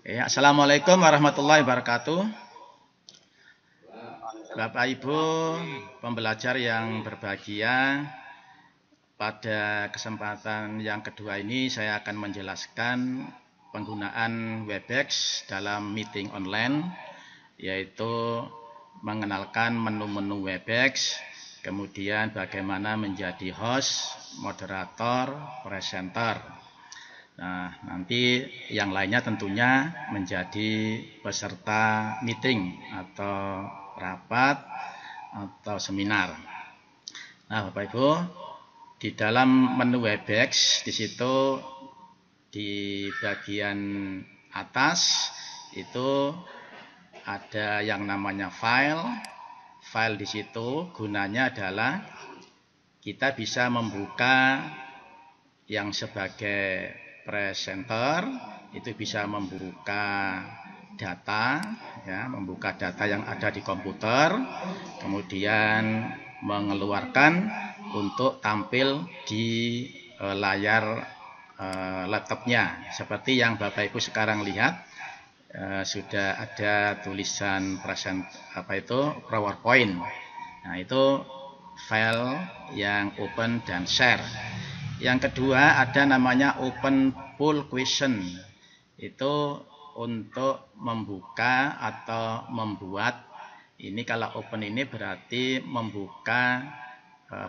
Ya, Assalamualaikum warahmatullahi wabarakatuh. Bapak Ibu pembelajar yang berbahagia, pada kesempatan yang kedua ini saya akan menjelaskan penggunaan Webex dalam meeting online, yaitu mengenalkan menu-menu Webex, kemudian bagaimana menjadi host, moderator, presenter. Nah, nanti yang lainnya tentunya menjadi peserta meeting atau rapat atau seminar. Nah, Bapak Ibu, di dalam menu Webex di situ di bagian atas itu ada yang namanya file. File di situ gunanya adalah kita bisa membuka yang sebagai presenter itu bisa membuka data, ya, membuka data yang ada di komputer, kemudian mengeluarkan untuk tampil di layar laptopnya. Seperti yang Bapak Ibu sekarang lihat, sudah ada tulisan PowerPoint. Nah, itu file yang open dan share. Yang kedua ada namanya open poll question. Itu untuk membuka atau membuat, ini kalau open ini berarti membuka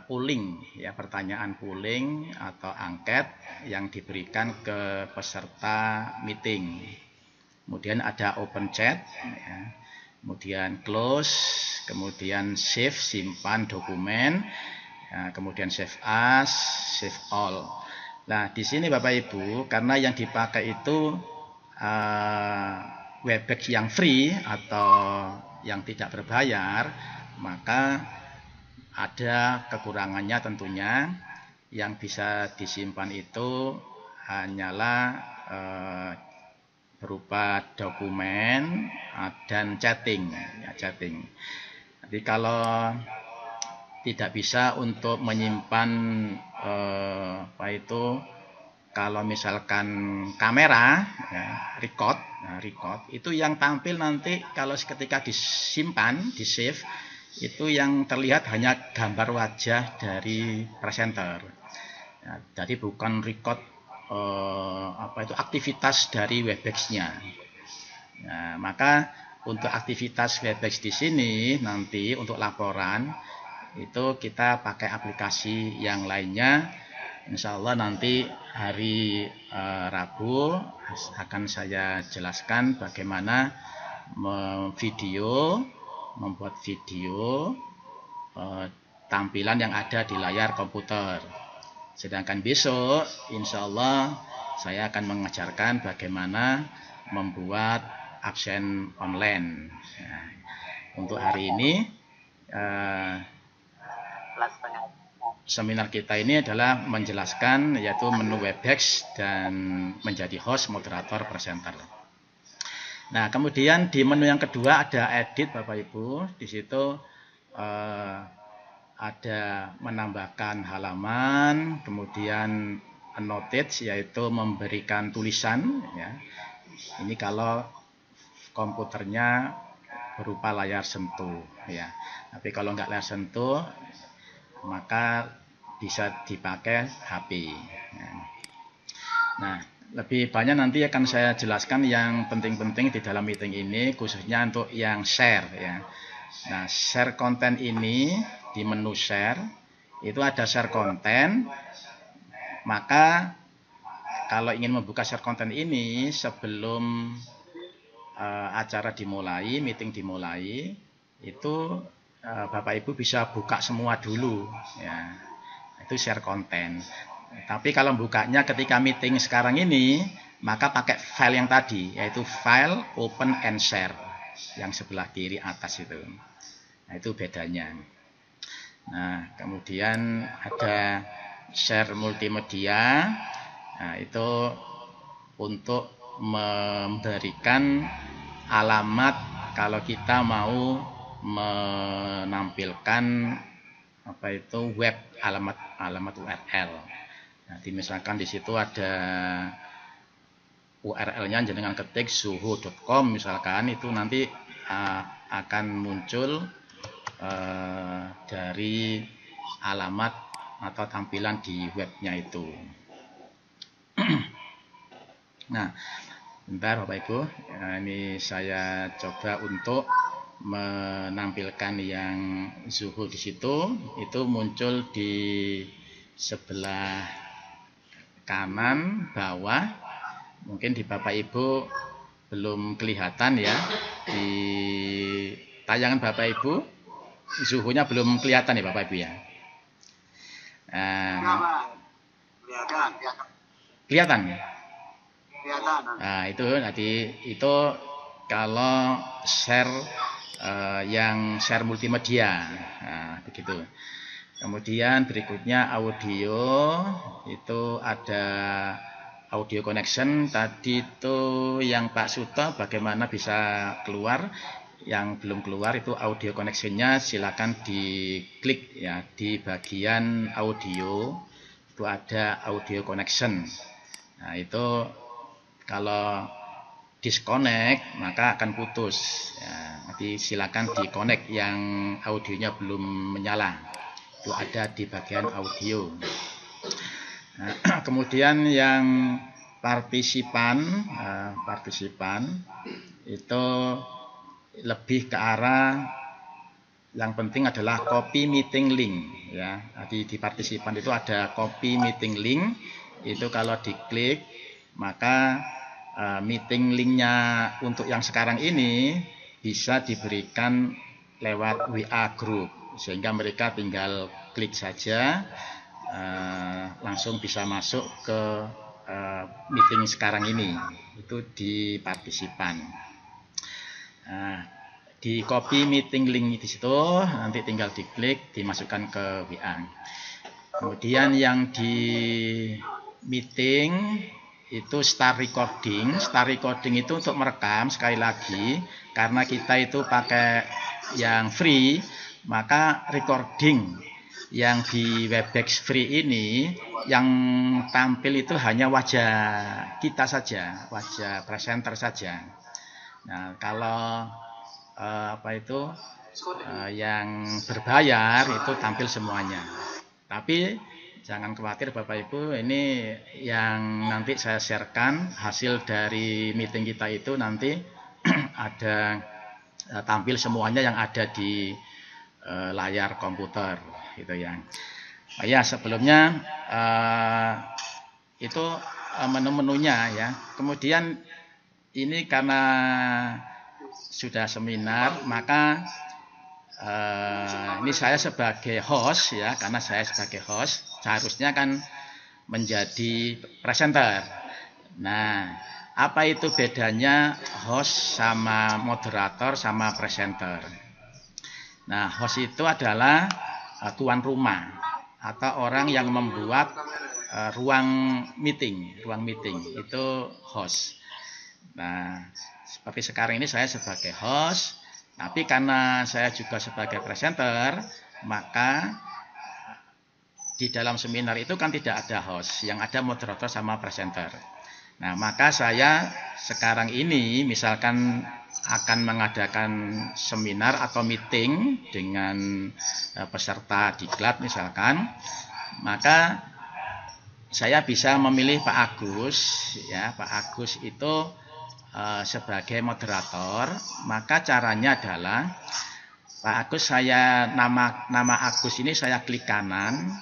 polling, ya, pertanyaan polling atau angket yang diberikan ke peserta meeting. Kemudian ada open chat, ya. Kemudian close, kemudian save, simpan dokumen. Nah, kemudian save as, save all. Nah, di sini Bapak Ibu, karena yang dipakai itu Webex yang free atau yang tidak berbayar, maka ada kekurangannya tentunya. Yang bisa disimpan itu hanyalah berupa dokumen dan chatting, ya, chatting. Jadi kalau tidak bisa untuk menyimpan kalau misalkan kamera, ya, record itu yang tampil nanti kalau ketika disimpan, di save, itu yang terlihat hanya gambar wajah dari presenter. Ya, jadi bukan record aktivitas dari Webex-nya. Nah, maka untuk aktivitas Webex di sini nanti untuk laporan itu kita pakai aplikasi yang lainnya. Insya Allah nanti hari Rabu akan saya jelaskan bagaimana membuat video tampilan yang ada di layar komputer. Sedangkan besok insya Allah saya akan mengajarkan bagaimana membuat absen online. Nah, untuk hari ini seminar kita ini adalah menjelaskan yaitu menu Webex dan menjadi host, moderator, presenter. Nah, kemudian di menu yang kedua ada edit, Bapak Ibu. Di situ ada menambahkan halaman, kemudian annotate yaitu memberikan tulisan, ya. Ini kalau komputernya berupa layar sentuh, ya. Tapi kalau nggak layar sentuh, maka bisa dipakai HP. Nah, lebih banyak nanti akan saya jelaskan yang penting-penting di dalam meeting ini, khususnya untuk yang share, ya. Nah, share konten ini di menu share itu ada share konten. Maka kalau ingin membuka share konten ini sebelum acara dimulai, meeting dimulai, itu Bapak Ibu bisa buka semua dulu, ya. Itu share konten. Tapi kalau bukanya ketika meeting sekarang ini, maka pakai file yang tadi, yaitu file open and share yang sebelah kiri atas itu. Nah, itu bedanya. Nah, kemudian ada share multimedia. Nah, itu untuk memberikan alamat kalau kita mau menampilkan web, alamat URL. Nanti misalkan di situ ada URL-nya jenengan ketik zuhud.com misalkan, itu nanti akan muncul dari alamat atau tampilan di webnya itu. Nah, bentar Bapak Ibu, ini saya coba untuk menampilkan yang Zuhud di situ. Itu muncul di sebelah kanan bawah. Mungkin di Bapak Ibu belum kelihatan ya, di tayangan Bapak Ibu Zuhudnya belum kelihatan ya Bapak Ibu ya. Kelihatan. Nah, itu kalau share yang share multimedia. Nah, begitu. Kemudian berikutnya audio, itu ada audio connection. Tadi itu yang Pak Suto bagaimana bisa keluar. Yang belum keluar itu audio connectionnya, silakan diklik ya di bagian audio, itu ada audio connection. Nah, itu kalau disconnect maka akan putus ya, nanti silakan di connect yang audionya belum menyala, itu ada di bagian audio. Nah, kemudian yang partisipan itu lebih ke arah yang penting adalah copy meeting link ya. Di partisipan itu ada copy meeting link, itu kalau diklik maka meeting linknya untuk yang sekarang ini bisa diberikan lewat WA group, sehingga mereka tinggal klik saja langsung bisa masuk ke meeting sekarang ini, itu di partisipan. Nah, di copy meeting link di situ nanti tinggal diklik dimasukkan ke WA. Kemudian yang di meeting itu start recording. Start recording itu untuk merekam, sekali lagi karena kita itu pakai yang free, maka recording yang di Webex free ini yang tampil itu hanya wajah kita saja, wajah presenter saja. Nah, kalau yang berbayar itu tampil semuanya. Tapi jangan khawatir Bapak Ibu, ini yang nanti saya sharekan hasil dari meeting kita itu nanti ada tampil semuanya yang ada di layar komputer gitu ya. Ya, sebelumnya itu menu-menunya ya. Kemudian ini karena sudah seminar, maka ini saya sebagai host ya, karena saya sebagai host seharusnya kan menjadi presenter. Nah, apa itu bedanya host sama moderator sama presenter? Nah, host itu adalah tuan rumah atau orang yang membuat ruang meeting itu host. Nah, seperti sekarang ini saya sebagai host, tapi karena saya juga sebagai presenter, maka di dalam seminar itu kan tidak ada host, yang ada moderator sama presenter. Nah, maka saya sekarang ini misalkan akan mengadakan seminar atau meeting dengan peserta diklat misalkan, maka saya bisa memilih Pak Agus ya. Pak Agus itu sebagai moderator, maka caranya adalah Pak Agus, saya nama Agus ini saya klik kanan,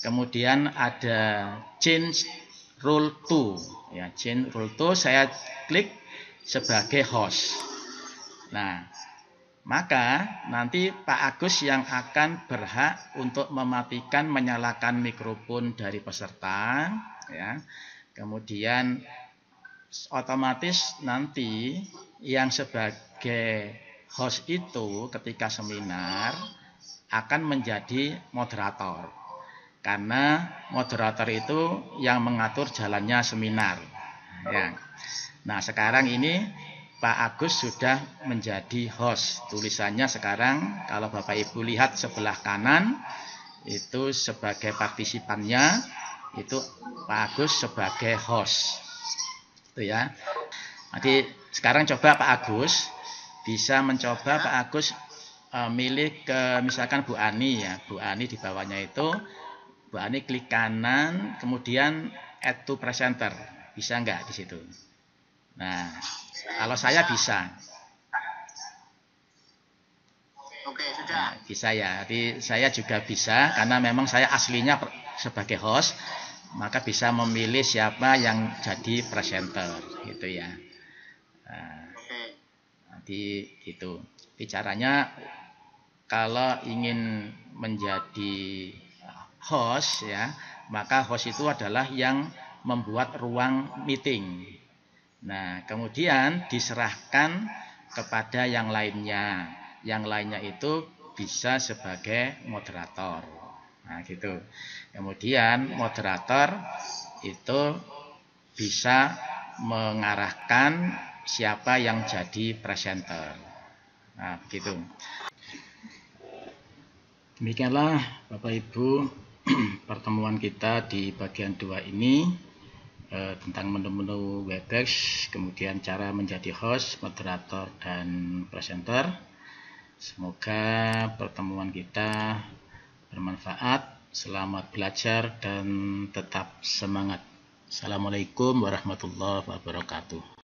kemudian ada change role to ya, change role to saya klik sebagai host. Nah, maka nanti Pak Agus yang akan berhak untuk mematikan menyalakan mikrofon dari peserta ya. Kemudian otomatis nanti yang sebagai host itu ketika seminar akan menjadi moderator, karena moderator itu yang mengatur jalannya seminar ya. Nah, sekarang ini Pak Agus sudah menjadi host. Tulisannya sekarang kalau Bapak Ibu lihat sebelah kanan itu sebagai partisipannya, itu Pak Agus sebagai host. Itu ya. Nanti sekarang coba Pak Agus bisa mencoba Pak Agus milih ke misalkan Bu Ani ya. Bu Ani di bawahnya itu Bu Ani klik kanan kemudian add to presenter. Bisa nggak di situ? Nah, kalau saya bisa. Oke, sudah. Nah, bisa ya. Jadi saya juga bisa karena memang saya aslinya sebagai host, maka bisa memilih siapa yang jadi presenter gitu ya. Nah, nanti itu. Bicaranya kalau ingin menjadi host ya, maka host itu adalah yang membuat ruang meeting. Nah, kemudian diserahkan kepada yang lainnya. Yang lainnya itu bisa sebagai moderator. Nah, gitu. Kemudian moderator itu bisa mengarahkan siapa yang jadi presenter. Nah, begitu. Demikianlah Bapak Ibu pertemuan kita di bagian 2 ini tentang menu-menu Webex, kemudian cara menjadi host, moderator, dan presenter. Semoga pertemuan kita bermanfaat. Selamat belajar dan tetap semangat. Assalamualaikum warahmatullahi wabarakatuh.